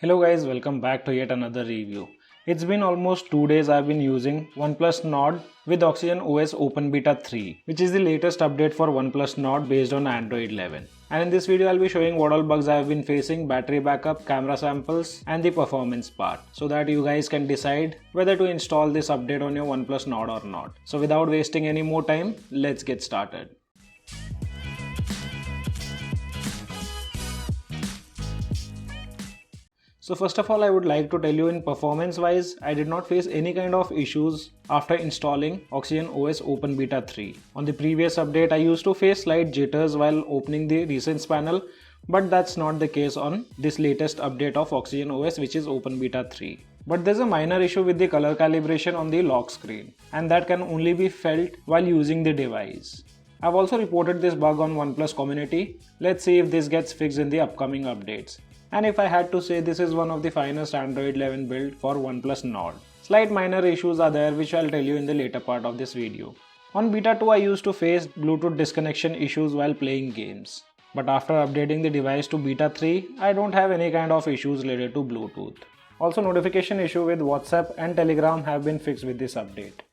Hello guys, welcome back to yet another review. It's been almost 2 days I've been using OnePlus Nord with Oxygen OS Open Beta 3, which is the latest update for OnePlus Nord based on Android 11. And in this video I'll be showing what all bugs I've been facing, battery backup, camera samples and the performance part, so that you guys can decide whether to install this update on your OnePlus Nord or not. So without wasting any more time, let's get started. So first of all, I would like to tell you in performance wise, I did not face any kind of issues after installing Oxygen OS Open Beta 3. On the previous update, I used to face slight jitters while opening the recents panel, but that's not the case on this latest update of Oxygen OS, which is Open Beta 3. But there's a minor issue with the color calibration on the lock screen, and that can only be felt while using the device. I've also reported this bug on OnePlus community. Let's see if this gets fixed in the upcoming updates. And if I had to say, this is one of the finest Android 11 build for OnePlus Nord. Slight minor issues are there which I'll tell you in the later part of this video. On Beta 2 I used to face Bluetooth disconnection issues while playing games. But after updating the device to Beta 3, I don't have any kind of issues related to Bluetooth. Also, notification issue with WhatsApp and Telegram have been fixed with this update.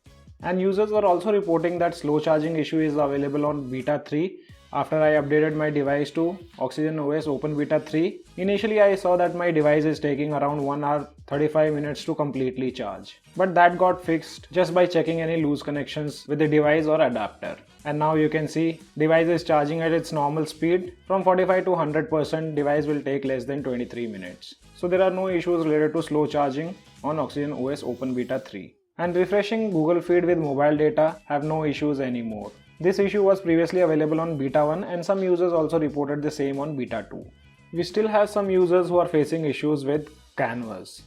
And users were also reporting that slow charging issue is available on Beta 3 after I updated my device to Oxygen OS Open Beta 3. Initially I saw that my device is taking around 1 hour 35 minutes to completely charge. But that got fixed just by checking any loose connections with the device or adapter. And now you can see device is charging at its normal speed. From 45 to 100%, device will take less than 23 minutes. So there are no issues related to slow charging on Oxygen OS Open Beta 3. And refreshing Google Feed with mobile data have no issues anymore. This issue was previously available on Beta 1 and some users also reported the same on Beta 2. We still have some users who are facing issues with Canvas.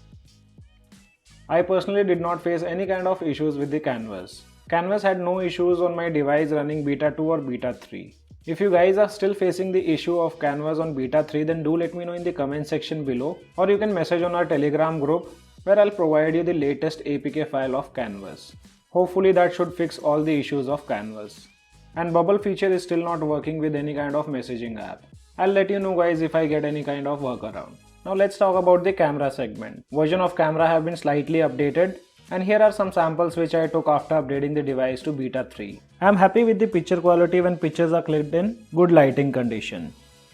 I personally did not face any kind of issues with the Canvas. Canvas had no issues on my device running Beta 2 or Beta 3. If you guys are still facing the issue of Canvas on Beta 3, then do let me know in the comment section below, or you can message on our Telegram group where I'll provide you the latest APK file of Canvas. Hopefully that should fix all the issues of Canvas. And bubble feature is still not working with any kind of messaging app. I'll let you know guys if I get any kind of workaround. Now let's talk about the camera segment. Version of camera have been slightly updated, and here are some samples which I took after updating the device to Beta 3. I'm happy with the picture quality when pictures are clicked in good lighting condition.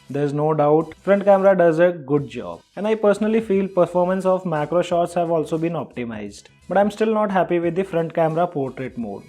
There's no doubt front camera does a good job, and I personally feel performance of macro shots have also been optimized. But I'm still not happy with the front camera portrait mode.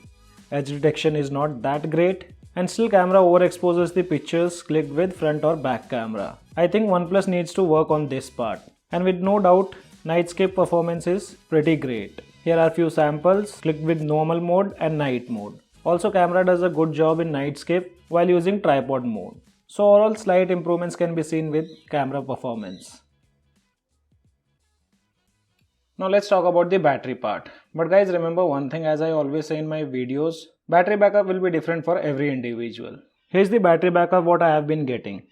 Edge detection is not that great, and still camera overexposes the pictures clicked with front or back camera. I think OnePlus needs to work on this part. And with no doubt, nightscape performance is pretty great. Here are few samples clicked with normal mode and night mode. Also, camera does a good job in nightscape while using tripod mode. So overall, slight improvements can be seen with camera performance. Now let's talk about the battery part. But guys, remember one thing, as I always say in my videos, battery backup will be different for every individual. Here's the battery backup what I have been getting.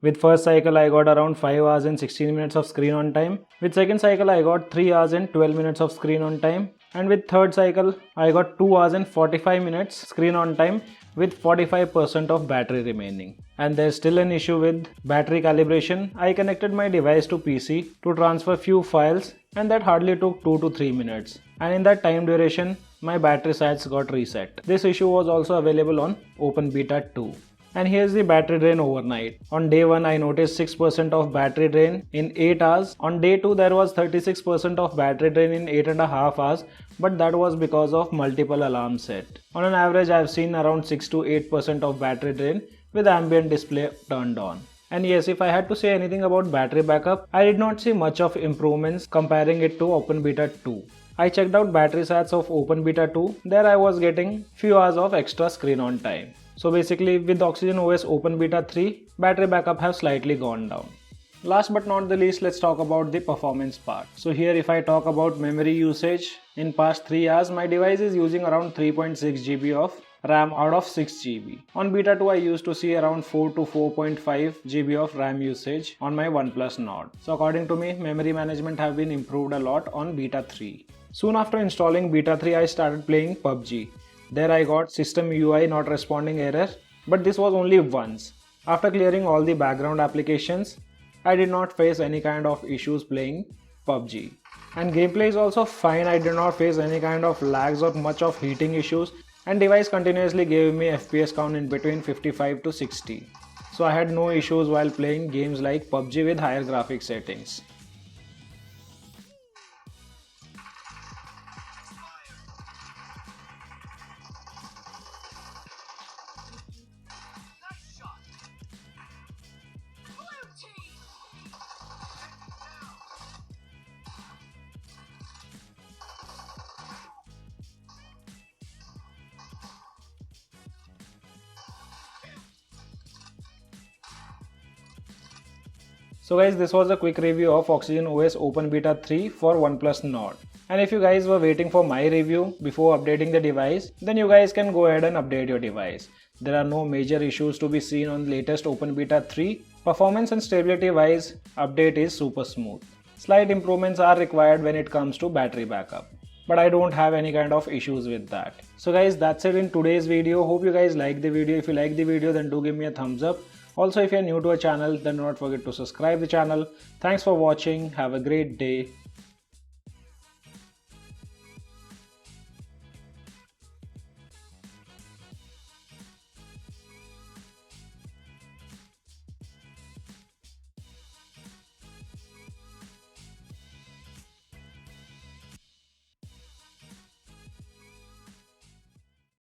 With first cycle I got around 5 hours and 16 minutes of screen on time. With second cycle I got 3 hours and 12 minutes of screen on time. And with third cycle I got 2 hours and 45 minutes screen on time with 45% of battery remaining. And there's still an issue with battery calibration. I connected my device to PC to transfer few files, and that hardly took 2 to 3 minutes. And in that time duration, my battery stats got reset. This issue was also available on Open Beta 2. And here's the battery drain overnight. On day 1 I noticed 6% of battery drain in 8 hours. On day 2 there was 36% of battery drain in 8.5 hours, but that was because of multiple alarms set. On an average I have seen around 6 to 8% of battery drain with ambient display turned on. And yes, if I had to say anything about battery backup, I did not see much of improvements comparing it to Open Beta 2. I checked out battery stats of Open Beta 2, there I was getting few hours of extra screen on time. So basically with Oxygen OS Open Beta 3, battery backup have slightly gone down. Last but not the least, let's talk about the performance part. So here if I talk about memory usage, in past 3 hours my device is using around 3.6 GB of RAM out of 6 GB. On Beta 2 I used to see around 4 to 4.5 GB of RAM usage on my OnePlus Nord. So according to me, memory management have been improved a lot on Beta 3. Soon after installing Beta 3 I started playing PUBG. There I got system UI not responding error, but this was only once. After clearing all the background applications, I did not face any kind of issues playing PUBG. And gameplay is also fine. I did not face any kind of lags or much of heating issues, and device continuously gave me FPS count in between 55 to 60. So I had no issues while playing games like PUBG with higher graphics settings. So guys, this was a quick review of Oxygen OS Open Beta 3 for OnePlus Nord. And if you guys were waiting for my review before updating the device, then you guys can go ahead and update your device. There are no major issues to be seen on the latest Open Beta 3. Performance and stability wise, update is super smooth. Slight improvements are required when it comes to battery backup, but I don't have any kind of issues with that. So guys, that's it in today's video. Hope you guys like the video. If you like the video, then do give me a thumbs up. Also, if you're new to our channel, then do not forget to subscribe the channel. Thanks for watching. Have a great day.